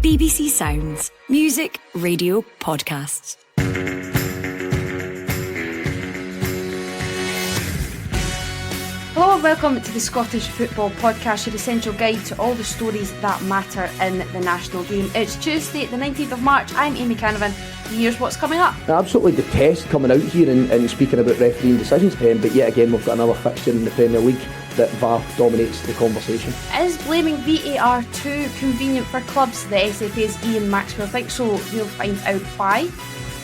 BBC Sounds. Music, radio, podcasts. Hello and welcome to the Scottish Football Podcast, your essential guide to all the stories that matter in the national game. It's Tuesday, the 19th of March. I'm Amy Canavan, and here's what's coming up. I absolutely detest coming out here and speaking about refereeing decisions, but yet again we've got another fixture in the Premier League that VAR dominates the conversation. Is blaming VAR too convenient for clubs? The SFA's Ian Maxwell thinks so. We'll find out why.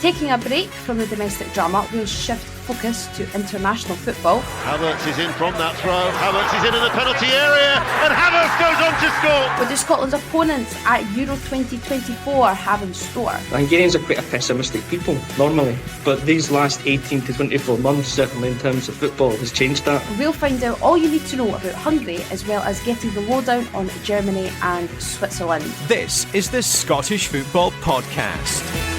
Taking a break from the domestic drama, we'll shift focus to international football. Havertz is in from that throw. Havertz is in the penalty area, and Havertz goes on to score. What do Scotland's opponents at Euro 2024 have in store? Hungarians are quite a pessimistic people normally, but these last 18 to 24 months, certainly in terms of football, has changed that. We'll find out all you need to know about Hungary, as well as getting the lowdown on Germany and Switzerland. This is the Scottish Football Podcast.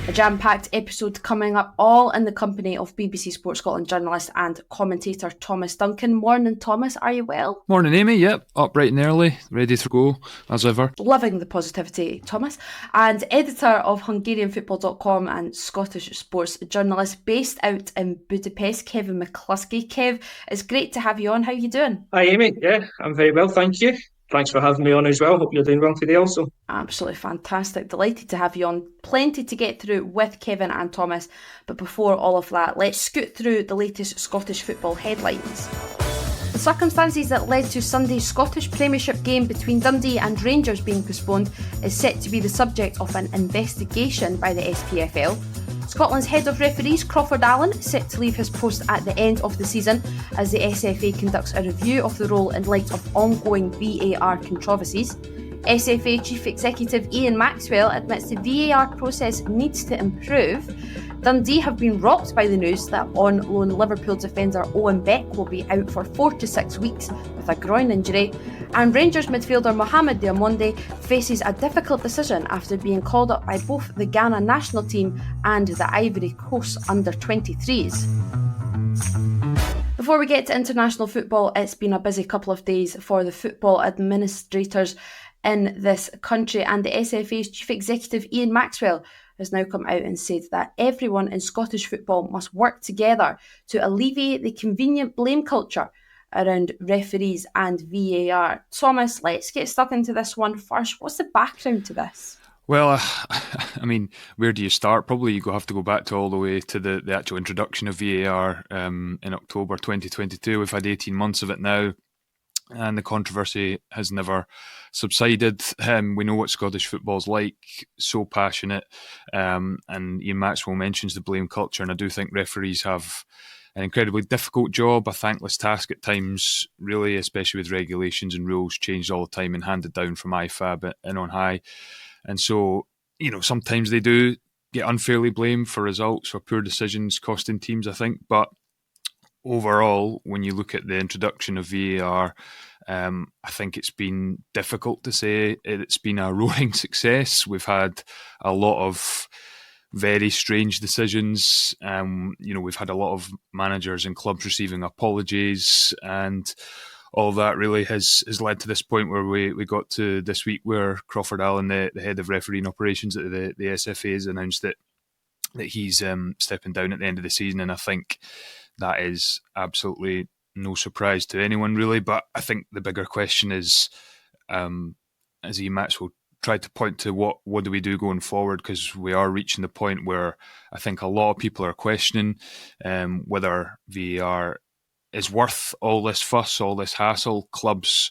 A jam-packed episode coming up, all in the company of BBC Sports Scotland journalist and commentator Thomas Duncan. Morning, Thomas. Are you well? Morning, Amy. Yep, up bright and early, ready to go as ever. Loving the positivity, Thomas. And editor of HungarianFootball.com and Scottish sports journalist based out in Budapest, Kevin McCluskie. Kev, it's great to have you on. How are you doing? Hi, Amy. Yeah, I'm very well, thank you. Thanks for having me on as well. Hope you're doing well today also. Absolutely fantastic. Delighted to have you on. Plenty to get through with Kevin and Thomas. But before all of that, let's scoot through the latest Scottish football headlines. The circumstances that led to Sunday's Scottish Premiership game between Dundee and Rangers being postponed is set to be the subject of an investigation by the SPFL. Scotland's head of referees, Crawford Allen, set to leave his post at the end of the season as the SFA conducts a review of the role in light of ongoing VAR controversies. SFA Chief Executive Ian Maxwell admits the VAR process needs to improve. Dundee have been rocked by the news that on-loan Liverpool defender Owen Beck will be out for 4 to 6 weeks with a groin injury, and Rangers midfielder Mohamed Diamonde faces a difficult decision after being called up by both the Ghana national team and the Ivory Coast under-23s. Before we get to international football, it's been a busy couple of days for the football administrators in this country, and the SFA's Chief Executive Ian Maxwell has now come out and said that everyone in Scottish football must work together to alleviate the convenient blame culture around referees and VAR. Thomas, let's get stuck into this one first. What's the background to this? Well, I mean, where do you start? Probably you have to go back to all the way to the actual introduction of VAR in October 2022. We've had 18 months of it now, and the controversy has never subsided. We know what Scottish football's like, so passionate, and Ian Maxwell mentions the blame culture, and I do think referees have an incredibly difficult job, a thankless task at times, really, especially with regulations and rules changed all the time and handed down from IFAB and on high. And so, sometimes they do get unfairly blamed for results or poor decisions costing teams, I think. But overall, when you look at the introduction of VAR, I think it's been difficult to say it's been a roaring success. We've had a lot of very strange decisions. We've had a lot of managers and clubs receiving apologies, and all of that really has led to this point where we got to this week where Crawford Allen, the head of refereeing operations at the SFA, has announced that he's stepping down at the end of the season, and I think that is absolutely no surprise to anyone really. But I think the bigger question is, as Ian Maxwell tried to point to, what do we do going forward, because we are reaching the point where I think a lot of people are questioning whether VAR is worth all this fuss, all this hassle. Clubs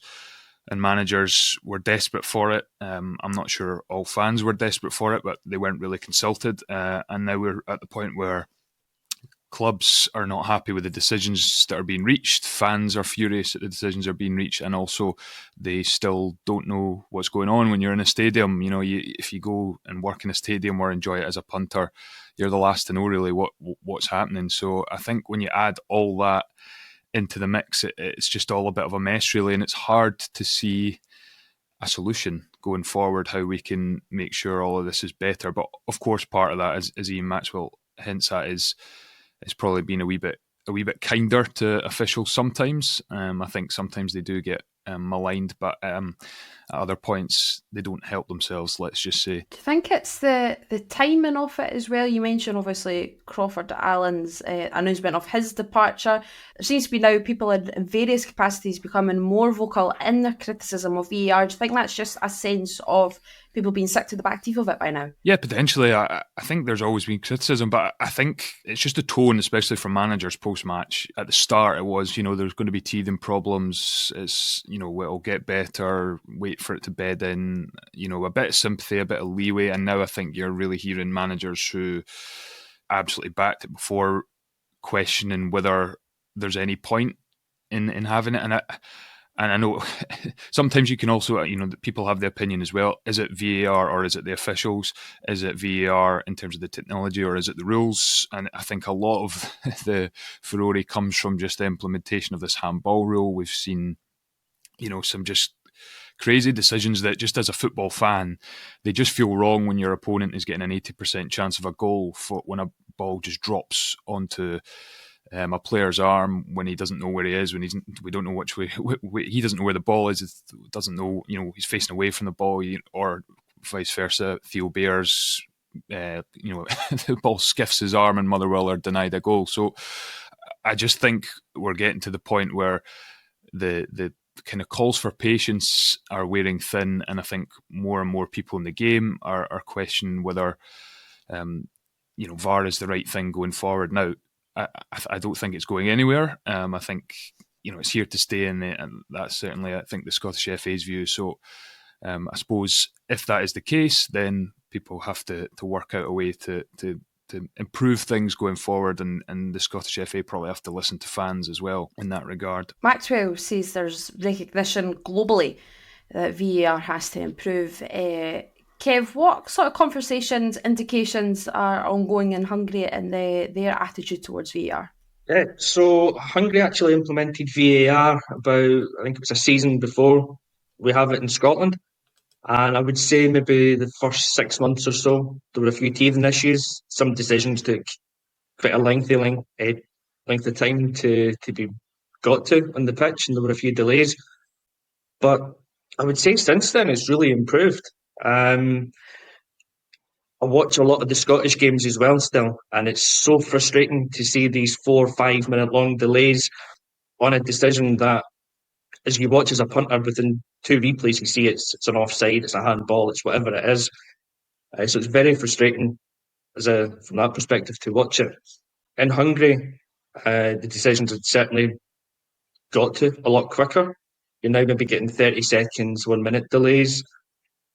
and managers were desperate for it. I'm not sure all fans were desperate for it, but they weren't really consulted. And now we're at the point where clubs are not happy with the decisions that are being reached. Fans are furious that the decisions are being reached, and also they still don't know what's going on when you're in a stadium. If you go and work in a stadium or enjoy it as a punter, you're the last to know really what's happening. So I think when you add all that into the mix, it's just all a bit of a mess really, and it's hard to see a solution going forward, how we can make sure all of this is better. But of course, part of that, as Ian Maxwell hints at, is it's probably been a wee bit kinder to officials sometimes. I think sometimes they do get maligned, but at other points they don't help themselves, let's just say. Do you think it's the timing of it as well? You mentioned obviously Crawford Allen's announcement of his departure. There seems to be now people in various capacities becoming more vocal in their criticism of VAR. Do you think that's just a sense of people being sick to the back teeth of it by now? Yeah, potentially. I think there's always been criticism, but I think it's just a tone, especially from managers post-match. At the start it was, there's going to be teething problems, it's, it'll get better, wait for it to bed in, a bit of sympathy, a bit of leeway, and now I think you're really hearing managers who absolutely backed it before questioning whether there's any point in having it. And I know sometimes you can also, people have the opinion as well. Is it VAR or is it the officials? Is it VAR in terms of the technology or is it the rules? And I think a lot of the furore comes from just the implementation of this handball rule. We've seen, some just crazy decisions that just as a football fan, they just feel wrong when your opponent is getting an 80% chance of a goal when a ball just drops onto a player's arm when he doesn't know where he is, we don't know which way he doesn't know where the ball is, doesn't know, he's facing away from the ball, or vice versa. Theo Bears, the ball skiffs his arm and Motherwell are denied a goal. So I just think we're getting to the point where the kind of calls for patience are wearing thin, and I think more and more people in the game are questioning whether VAR is the right thing going forward. Now, I don't think it's going anywhere. I think it's here to stay, and that's certainly, I think, the Scottish FA's view. So I suppose if that is the case, then people have to work out a way to improve things going forward, and the Scottish FA probably have to listen to fans as well in that regard. Maxwell says there's recognition globally that VAR has to improve. Kev, what sort of conversations, indications are ongoing in Hungary and their attitude towards VAR? Yeah, so Hungary actually implemented VAR about, I think it was a season before we have it in Scotland. And I would say maybe the first 6 months or so, there were a few teething issues. Some decisions took quite a length of time to be got to on the pitch, and there were a few delays. But I would say since then it's really improved. I watch a lot of the Scottish games as well still, and it's so frustrating to see these 4 or 5 minute long delays on a decision that, as you watch as a punter, within 2 replays you see it's an offside, it's a handball, it's whatever it is. So it's very frustrating from that perspective to watch it. In Hungary, the decisions had certainly got to a lot quicker. You're now maybe getting 30 seconds, 1 minute delays.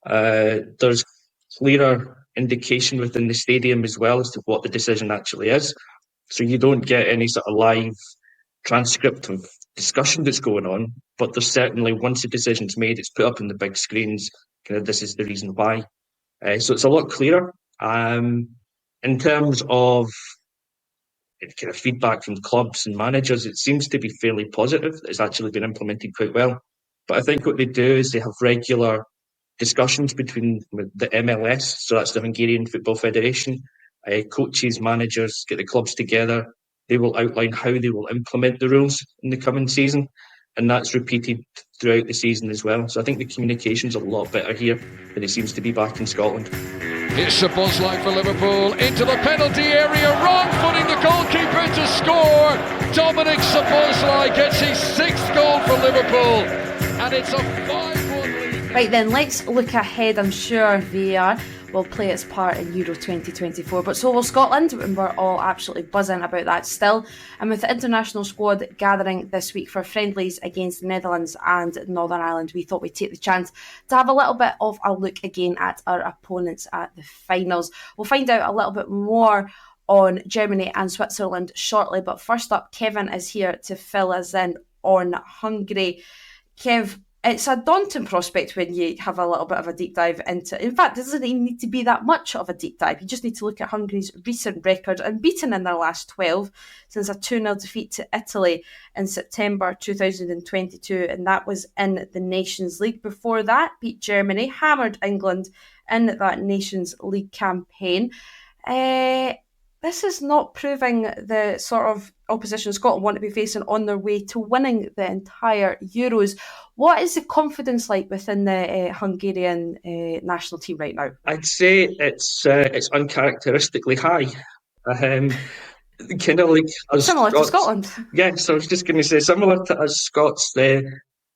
There's clearer indication within the stadium as well as to what the decision actually is. So you don't get any sort of live transcript of discussion that's going on, but there's certainly, once the decision's made, it's put up on the big screens, kind of this is the reason why. So it's a lot clearer. In terms of kind of feedback from clubs and managers, it seems to be fairly positive. It's actually been implemented quite well. But I think what they do is they have regular discussions between the MLS, so that's the Hungarian Football Federation, coaches, managers, get the clubs together. They will outline how they will implement the rules in the coming season, and that's repeated throughout the season as well. So I think the communication's a lot better here than it seems to be back in Scotland. Here's Szoboszlai for Liverpool, into the penalty area, wrong-footing the goalkeeper to score. Dominik Szoboszlai gets his 6th goal for Liverpool, and it's a 5-1 lead. Right then, let's look ahead. I'm sure VAR will play its part in Euro 2024, but so will Scotland, and we're all absolutely buzzing about that still. And with the international squad gathering this week for friendlies against the Netherlands and Northern Ireland, we thought we'd take the chance to have a little bit of a look again at our opponents at the finals. We'll find out a little bit more on Germany and Switzerland shortly, but first up, Kevin is here to fill us in on Hungary. Kev, it's a daunting prospect when you have a little bit of a deep dive into it. In fact, it doesn't even need to be that much of a deep dive. You just need to look at Hungary's recent record, unbeaten in their last 12 since a 2-0 defeat to Italy in September 2022, and that was in the Nations League. Before that, beat Germany, hammered England in that Nations League campaign. This is not proving the sort of opposition Scotland want to be facing on their way to winning the entire Euros. What is the confidence like within the Hungarian national team right now? I'd say it's uncharacteristically high. Kind of like us Similar Scots. to Scotland. Yes, I was just going to say, similar to us Scots, the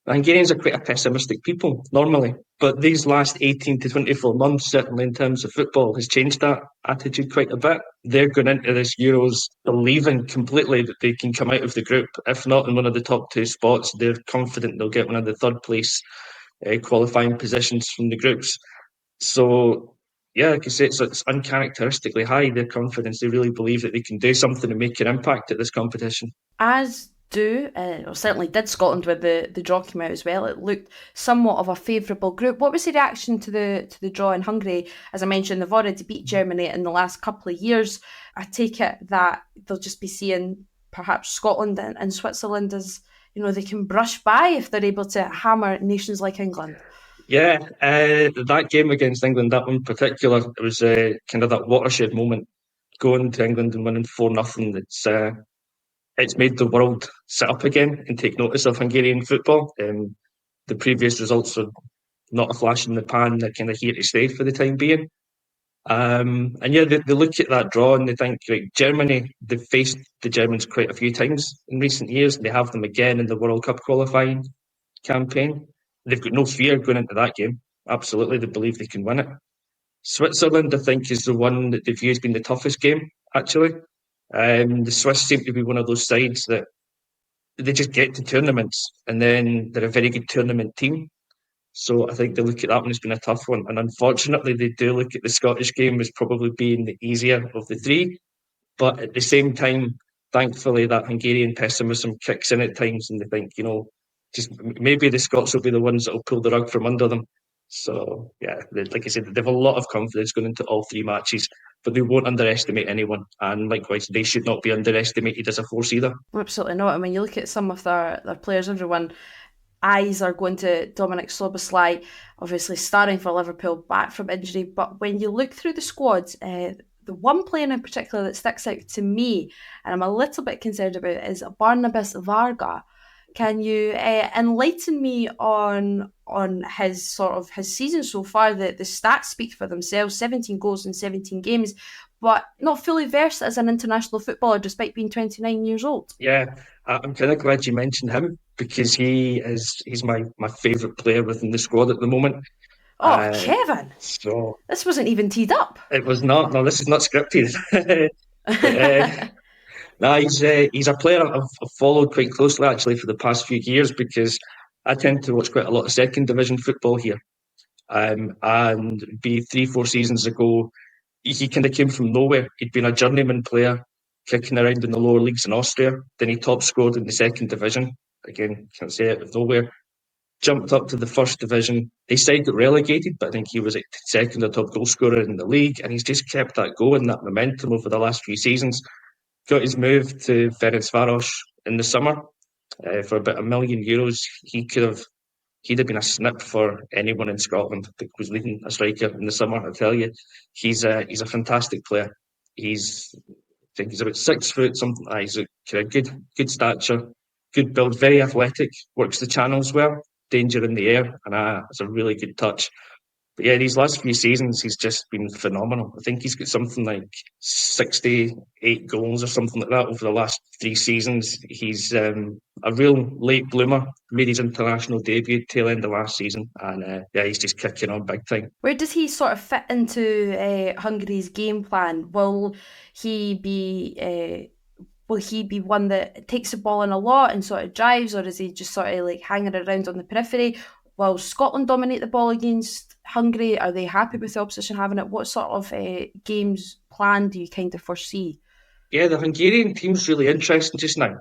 Hungarians are quite a pessimistic people normally, but these last 18 to 24 months, certainly in terms of football, has changed that attitude quite a bit. They're going into this Euros believing completely that they can come out of the group. If not in one of the top two spots, they're confident they'll get one of the third place qualifying positions from the groups. So, yeah, like I say, it's uncharacteristically high, their confidence. They really believe that they can do something and make an impact at this competition. As or certainly did Scotland with the draw came out as well. It looked somewhat of a favourable group. What was the reaction to the draw in Hungary? As I mentioned, they've already beat Germany in the last couple of years. I take it that they'll just be seeing perhaps Scotland and Switzerland as, they can brush by if they're able to hammer nations like England. Yeah, that game against England, that one in particular, it was kind of that watershed moment, going to England and winning 4-0. It's made the world sit up again and take notice of Hungarian football. The previous results are not a flash in the pan; they're kind of here to stay for the time being. And yeah, they look at that draw and they think, like, Germany, they've faced the Germans quite a few times in recent years. They have them again in the World Cup qualifying campaign. They've got no fear going into that game. Absolutely, they believe they can win it. Switzerland, I think, is the one that they view as being the toughest game, actually. The Swiss seem to be one of those sides that they just get to tournaments and then they're a very good tournament team. So I think they look at that one as being a tough one. And unfortunately, they do look at the Scottish game as probably being the easier of the three. But at the same time, thankfully, that Hungarian pessimism kicks in at times and they think, just maybe the Scots will be the ones that will pull the rug from under them. So, yeah, like I said, they have a lot of confidence going into all three matches, but they won't underestimate anyone. And likewise, they should not be underestimated as a force either. Absolutely not. I mean, you look at some of their players, everyone, eyes are going to Dominic Szoboszlai, obviously starting for Liverpool, back from injury. But when you look through the squads, the one player in particular that sticks out to me, and I'm a little bit concerned about, is Barnabas Varga. Can you enlighten me on his season so far? The stats speak for themselves: 17 goals in 17 games, but not fully versed as an international footballer despite being 29 years old. Yeah, I'm kind of glad you mentioned him because he's my favourite player within the squad at the moment. Oh, Kevin! So this wasn't even teed up. It was not. No, this is not scripted. He's a player I've followed quite closely actually for the past few years because I tend to watch quite a lot of second division football here. And 3-4 seasons ago, he kind of came from nowhere. He'd been a journeyman player, kicking around in the lower leagues in Austria. Then he top scored in the second division. Again, can't say it out of nowhere. Jumped up to the first division. His side got relegated, but I think he was like second or top goal scorer in the league, and he's just kept that going, that momentum over the last few seasons. Got his move to Ferencváros in the summer for about €1 million. He'd have been a snip for anyone in Scotland that was leading a striker in the summer. I tell you, he's a fantastic player. I think he's about 6 foot something. He's a kind of good stature, good build, very athletic, works the channels well, danger in the air, and it's a really good touch. But yeah, these last few seasons, he's just been phenomenal. I think he's got something like 68 goals or something like that over the last 3 seasons. He's a real late bloomer, made his international debut tail end of last season, and he's just kicking on big time. Where does he sort of fit into Hungary's game plan? Will he be one that takes the ball in a lot and sort of drives, or is he just sort of like hanging around on the periphery? Will Scotland dominate the ball against Hungary? Are they happy with the opposition having it? What sort of games plan do you kind of foresee? Yeah, the Hungarian team's really interesting just now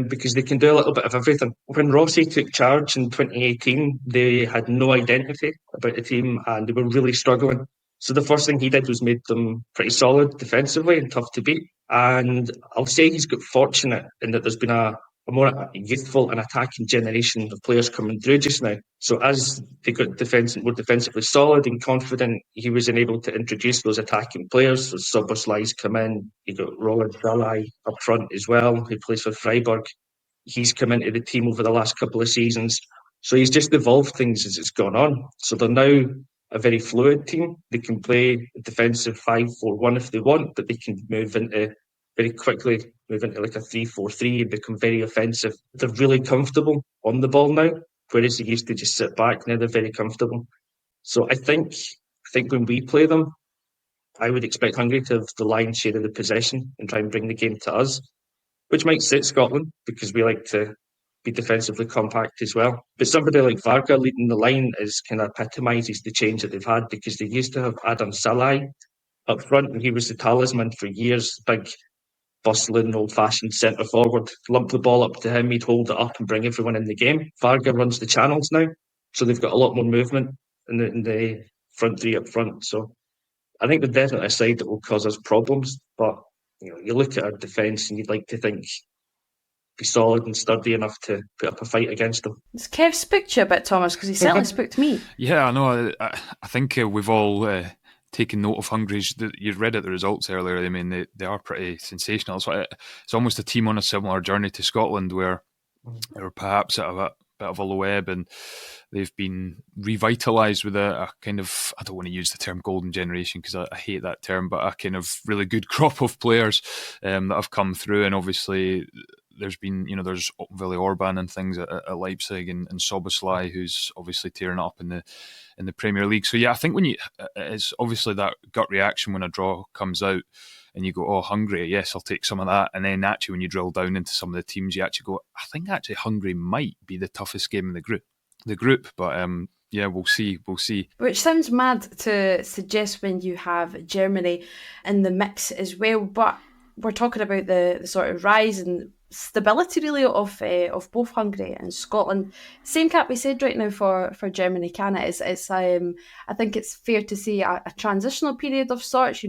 because they can do a little bit of everything. When Rossi took charge in 2018, they had no identity about the team and they were really struggling. So the first thing he did was made them pretty solid defensively and tough to beat. And I'll say he's got fortunate in that there's been a a more youthful and attacking generation of players coming through just now. So as they got more defensively solid and confident, he was able to introduce those attacking players. So Soboslai's come in. You got Roland Dalai up front as well, who plays for Freiburg. He's come into the team over the last couple of seasons. So he's just evolved things as it's gone on. So they're now a very fluid team. They can play a defensive 5-4-1 if they want, but they can very quickly move into like a 3-4-3 and become very offensive. They're really comfortable on the ball now, whereas they used to just sit back. Now they're very comfortable. So I think when we play them, I would expect Hungary to have the lion's share of the possession and try and bring the game to us, which might suit Scotland because we like to be defensively compact as well. But somebody like Varga leading the line is kind of epitomises the change that they've had, because they used to have Adam Salai up front, and he was the talisman for years, big, bustling, old-fashioned centre forward. Lump the ball up to him, he'd hold it up and bring everyone in the game. Varga runs the channels now, so they've got a lot more movement in the front three up front. So I think they're definitely a side that will cause us problems, but you look at our defence and you'd like to think be solid and sturdy enough to put up a fight against them. Has Kev spooked you a bit, Thomas? Because he certainly spooked me. Yeah, I know. I think we've all taken note of Hungary's. You read out the results earlier. I mean, they are pretty sensational. It's almost a team on a similar journey to Scotland, where they're perhaps at a bit of a low ebb, and they've been revitalised with a kind of, I don't want to use the term golden generation because I hate that term, but a kind of really good crop of players that have come through. And obviously there's been, there's Willi Orban and things at Leipzig, and Soboslai, who's obviously tearing up in the Premier League. So yeah, I think it's obviously that gut reaction when a draw comes out and you go, oh, Hungary, yes, I'll take some of that. And then actually when you drill down into some of the teams, you actually go, I think actually Hungary might be the toughest game in the group. But yeah, we'll see. Which sounds mad to suggest when you have Germany in the mix as well. But we're talking about the sort of rise and stability really of both Hungary and Scotland. Same can't be said right now for Germany, can it? It's I think it's fair to say a transitional period of sorts.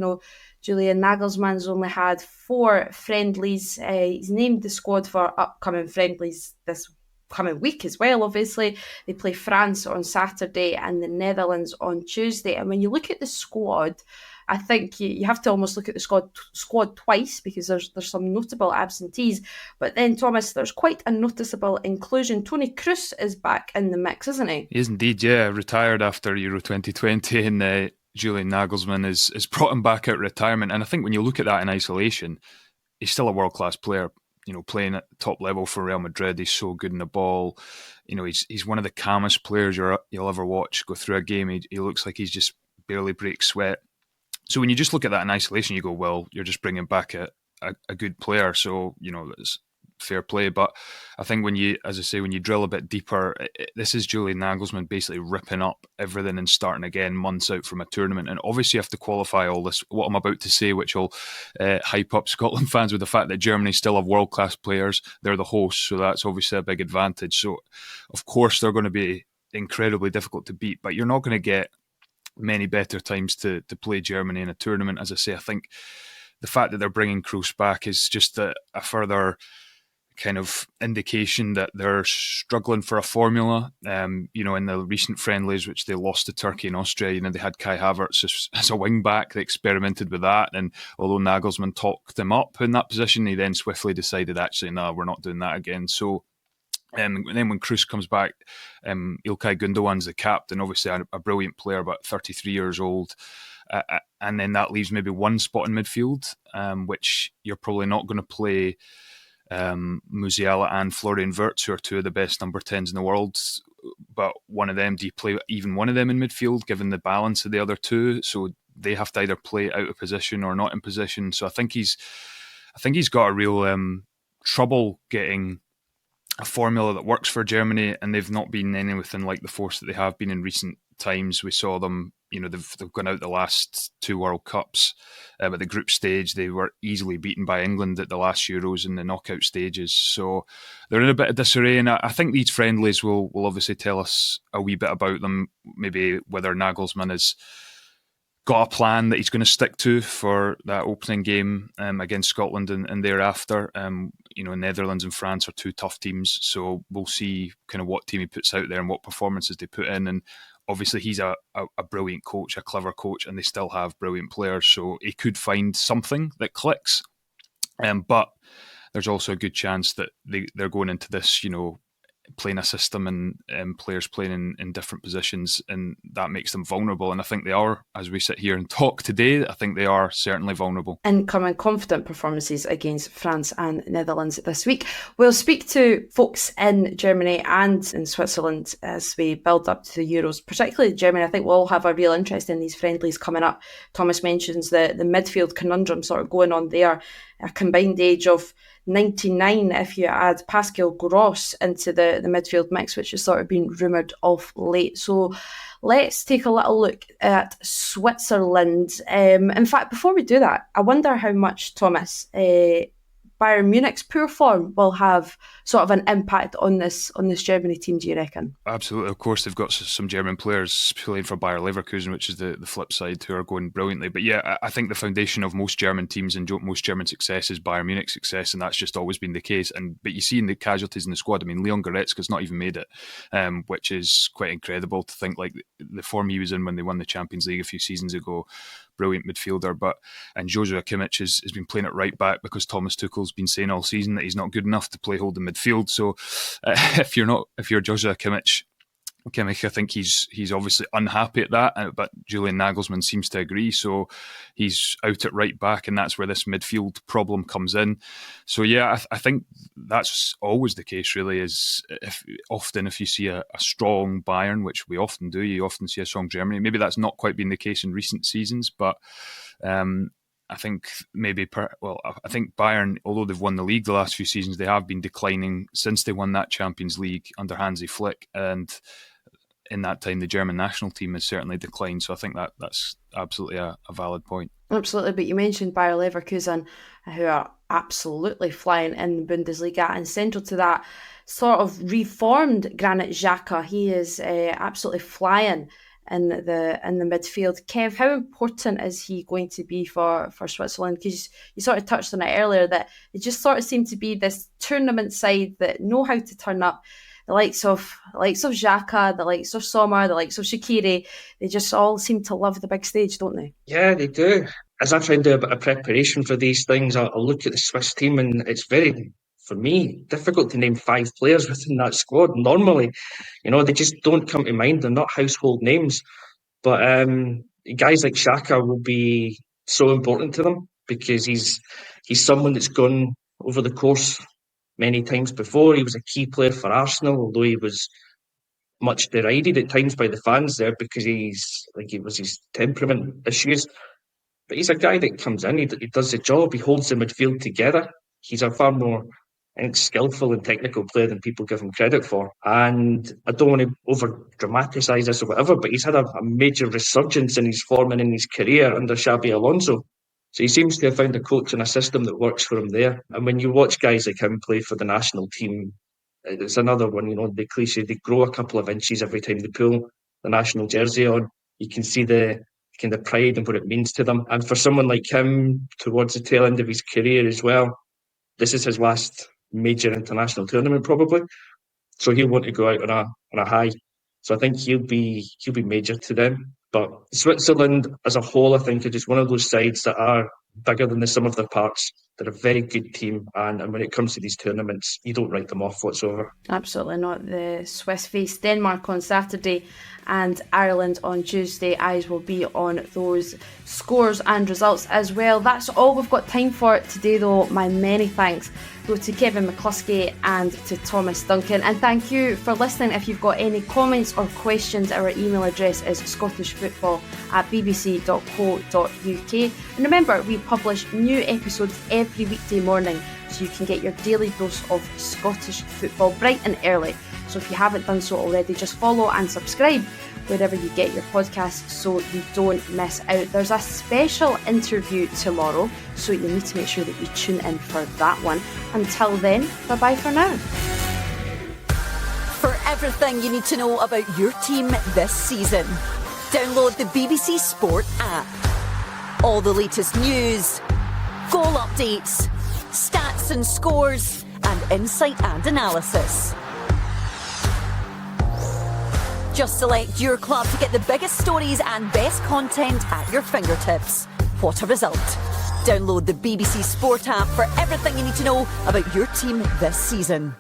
Julian Nagelsmann's only had 4 friendlies. He's named the squad for upcoming friendlies this coming week as well. Obviously, they play France on Saturday and the Netherlands on Tuesday. And when you look at the squad, I think you have to almost look at the squad twice, because there's some notable absentees. But then, Thomas, there's quite a noticeable inclusion. Toni Kroos is back in the mix, isn't he? He is indeed, yeah. Retired after Euro 2020, and Julian Nagelsmann has brought him back out of retirement. And I think when you look at that in isolation, he's still a world-class player. Playing at the top level for Real Madrid. He's so good in the ball. He's one of the calmest players you'll ever watch go through a game. He looks like he's just barely breaks sweat. So when you just look at that in isolation, you go, well, you're just bringing back a good player. So, that's fair play. But I think when you drill a bit deeper, this is Julian Nagelsmann basically ripping up everything and starting again months out from a tournament. And obviously you have to qualify all this, what I'm about to say, which will hype up Scotland fans, with the fact that Germany still have world-class players. They're the hosts, so that's obviously a big advantage. So, of course, they're going to be incredibly difficult to beat, but you're not going to get many better times to play Germany in a tournament. As I say, I think the fact that they're bringing Kroos back is just a further kind of indication that they're struggling for a formula. In the recent friendlies, which they lost to Turkey and Austria, they had Kai Havertz as a wing back. They experimented with that, and although Nagelsmann talked him up in that position, he then swiftly decided, actually, no, we're not doing that again. So and then when Kroos comes back, Ilkay Gundogan's the captain, obviously a brilliant player, but 33 years old. And then that leaves maybe one spot in midfield, which you're probably not going to play Musiala and Florian Wirtz, who are 2 of the best number 10s in the world. But one of them, do you play even one of them in midfield, given the balance of the other 2? So they have to either play out of position or not in position. So I think he's got a real trouble getting a formula that works for Germany, and they've not been anything like the force that they have been in recent times. We saw them, they've gone out the last 2 World Cups. At the group stage, they were easily beaten by England at the last Euros in the knockout stages. So they're in a bit of disarray, and I think these friendlies will obviously tell us a wee bit about them, maybe whether Nagelsmann is got a plan that he's going to stick to for that opening game against Scotland and thereafter. Netherlands and France are two tough teams, so we'll see kind of what team he puts out there and what performances they put in. And obviously he's a brilliant coach, a clever coach, and they still have brilliant players, so he could find something that clicks. But there's also a good chance that they're going into this, playing a system and players playing in different positions, and that makes them vulnerable. And I think they are, as we sit here and talk today, I think they are certainly vulnerable. Incoming confident performances against France and Netherlands this week. We'll speak to folks in Germany and in Switzerland as we build up to the Euros, particularly Germany. I think we'll all have a real interest in these friendlies coming up. Thomas mentions the midfield conundrum sort of going on there. A combined age of 99 if you add Pascal Gross into the midfield mix, which has sort of been rumoured of late. So let's take a little look at Switzerland. In fact, before we do that, I wonder how much, Thomas, Bayern Munich's poor form will have sort of an impact on this Germany team, do you reckon? Absolutely. Of course, they've got some German players playing for Bayer Leverkusen, which is the flip side, who are going brilliantly. But yeah, I think the foundation of most German teams and most German success is Bayern Munich's success, and that's just always been the case. But you see in the casualties in the squad, I mean, Leon Goretzka's not even made it, which is quite incredible to think, like the form he was in when they won the Champions League a few seasons ago. Brilliant midfielder, and Joshua Kimmich has been playing it right back because Thomas Tuchel's been saying all season that he's not good enough to play holding midfield. So if you're Joshua Kimmich, I think he's obviously unhappy at that, but Julian Nagelsmann seems to agree. So he's out at right back, and that's where this midfield problem comes in. So yeah, I think that's always the case, really, is if you see a strong Bayern, which we often do, you often see a strong Germany. Maybe that's not quite been the case in recent seasons, but I think I think Bayern, although they've won the league the last few seasons, they have been declining since they won that Champions League under Hansi Flick, and in that time, the German national team has certainly declined. So I think that's absolutely a valid point. Absolutely, but you mentioned Bayer Leverkusen, who are absolutely flying in the Bundesliga, and central to that sort of reformed Granit Xhaka. He is absolutely flying in the midfield. Kev, how important is he going to be for Switzerland? Because you sort of touched on it earlier, that it just sort of seemed to be this tournament side that know how to turn up. The likes of Xhaka, the likes of Sommer, the likes of Shaqiri, they just all seem to love the big stage, don't they? Yeah, they do. As I try and do a bit of preparation for these things, I'll look at the Swiss team, and it's very, for me, difficult to name 5 players within that squad. Normally, they just don't come to mind. They're not household names. But guys like Xhaka will be so important to them because he's someone that's gone over the course many times before. He was a key player for Arsenal, although he was much derided at times by the fans there because it was his temperament issues. But he's a guy that comes in, he does the job, he holds the midfield together. He's a far more skillful and technical player than people give him credit for. And I don't want to over-dramatise this or whatever, but he's had a major resurgence in his form and in his career under Xabi Alonso. So he seems to have found a coach and a system that works for him there. And when you watch guys like him play for the national team, it's another one, the cliche, they grow a couple of inches every time they pull the national jersey on. You can see the kind of pride and what it means to them. And for someone like him, towards the tail end of his career as well, this is his last major international tournament probably. So he'll want to go out on a high. So I think he'll be major to them. But Switzerland as a whole, I think, are just one of those sides that are bigger than the sum of their parts. They're a very good team, and when it comes to these tournaments, you don't write them off whatsoever. Absolutely not. The Swiss face Denmark on Saturday and Ireland on Tuesday. Eyes will be on those scores and results as well. That's all we've got time for today, though. My many thanks go to Kevin McCluskie and to Thomas Duncan. And thank you for listening. If you've got any comments or questions, our email address is scottishfootball@bbc.co.uk. And remember, we publish new episodes every weekday morning, so you can get your daily dose of Scottish football bright and early. So if you haven't done so already, just follow and subscribe wherever you get your podcasts so you don't miss out. There's a special interview tomorrow, so you need to make sure that you tune in for that one. Until then, bye-bye for now. For everything you need to know about your team this season, Download the BBC Sport app. All the latest news, goal updates, stats and scores, and insight and analysis. Just select your club to get the biggest stories and best content at your fingertips. What a result. Download the BBC Sport app for everything you need to know about your team this season.